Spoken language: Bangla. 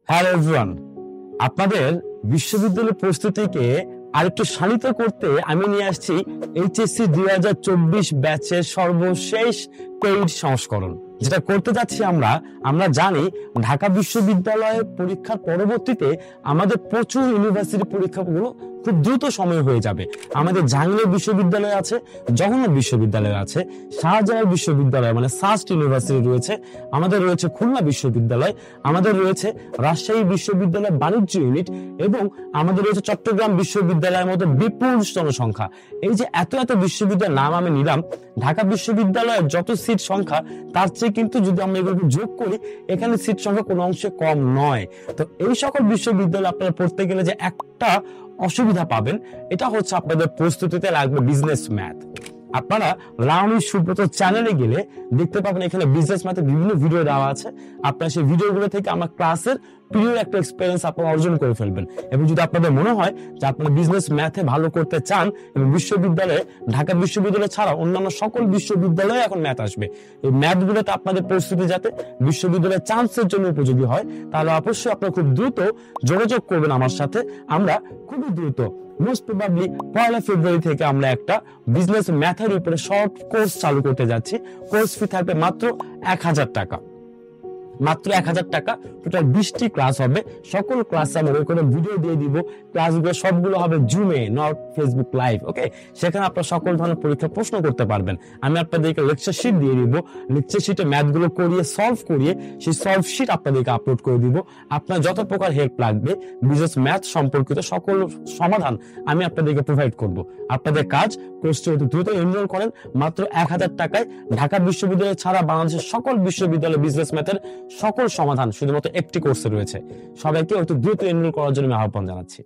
হ্যালো এভরিওয়ান, আপনাদের বিশ্ববিদ্যালয় প্রস্তুতিকে আরেকটু শানিত করতে আমি নিয়ে আসছি এইচএসসি 2024 ব্যাচের সর্বশেষ পেইড সংস্করণ। যেটা করতে যাচ্ছি আমরা জানি ঢাকা বিশ্ববিদ্যালয়ের পরীক্ষার পরবর্তীতে আমাদের প্রচুর ইউনিভার্সিটি পরীক্ষাগুলো খুব দ্রুত সময় হয়ে যাবে। আমাদের জাহাঙ্গীর বিশ্ববিদ্যালয় আছে, জগন্নাথ বিশ্ববিদ্যালয় আছে, শাহজালাল বিশ্ববিদ্যালয় মানে সাস্ট ইউনিভার্সিটি রয়েছে, আমাদের রয়েছে খুলনা বিশ্ববিদ্যালয়, আমাদের রয়েছে রাজশাহী বিশ্ববিদ্যালয় বাণিজ্য ইউনিট এবং আমাদের রয়েছে চট্টগ্রাম বিশ্ববিদ্যালয়ের মতো বিপুল জনসংখ্যা। এই যে এত এত বিশ্ববিদ্যালয়ের নাম আমি নিলাম, ঢাকা বিশ্ববিদ্যালয়ের যত সিট সংখ্যা তার চেয়ে কিন্তু যদি আমরা এগুলোকে যোগ করি, এখানে সিট সংখ্যা কোনো অংশে কম নয়। তো এই সকল বিশ্ববিদ্যালয়ে আপনারা পড়তে গেলে যে একটা অসুবিধা পাবেন, এটা হচ্ছে আপনাদের প্রস্তুতিতে লাগবে বিজনেস ম্যাথ। আপনারা রাউন্ড সুব্রত চ্যানেলে গেলে দেখতে পাবেন এখানে বিজনেস ম্যাথে বিভিন্ন ভিডিও দেওয়া আছে। আপনারা সেই ভিডিওগুলো থেকে আমার ক্লাসের প্রিয় একটা এক্সপেরিয়েন্স আপনারা অর্জন করে ফেলবেন। এবং যদি আপনাদের মনে হয় যে আপনারা বিজনেস ম্যাথে ভালো করতে চান এবং বিশ্ববিদ্যালয়ে ঢাকা বিশ্ববিদ্যালয় ছাড়া অন্যান্য সকল বিশ্ববিদ্যালয়ে এখন ম্যাথ আসবে, এই ম্যাথগুলোতে আপনাদের প্রস্তুতি যাতে বিশ্ববিদ্যালয়ের চান্সের জন্য উপযোগী হয়, তাহলে অবশ্যই আপনারা খুব দ্রুত যোগাযোগ করবেন আমার সাথে। আমরা খুবই দ্রুত মোস্ট প্রবাবলি 1 ফেব্রুয়ারি থেকে আমরা একটা বিজনেস ম্যাথের উপরে শর্ট কোর্স চালু করতে যাচ্ছি। কোর্স ফি থাকবে মাত্র 1000 টাকা, মাত্র 1000 টাকা। টোটাল 20টি ক্লাস হবে, সকল ক্লাসে আমরা করে ভিডিও দিয়ে দিব। ক্লাসগুলো সবগুলো হবে জুমে, নট ফেসবুক লাইভ। ওকে, সেখানে আপনারা সকল ধরনের পরীক্ষা প্রশ্ন করতে পারবেন। আমি আপনাদেরকে লেকচার শিট দিয়ে দিব, লেকচার শিটে ম্যাথগুলো করিয়ে সলভ করিয়ে সেই সলভ শিট আপনাদেরকে আপলোড করে দিব। আপনার যত প্রকার হেল্প লাগবে বিজনেস ম্যাথ সম্পর্কিত সকল সমাধান আমি আপনাদেরকে প্রোভাইড করব। আপনাদের কাজ কোর্সটি অতি দ্রুত এনরোল করেন মাত্র 1000 টাকায়। ঢাকা বিশ্ববিদ্যালয় ছাড়া বাংলাদেশের সকল বিশ্ববিদ্যালয় বিজনেস ম্যাথের সকল সমাধান শুধুমাত্র একটি কোর্সে রয়েছে। সবাইকে অতি দ্রুত এনরোল করার জন্য আমি আহ্বান জানাচ্ছি।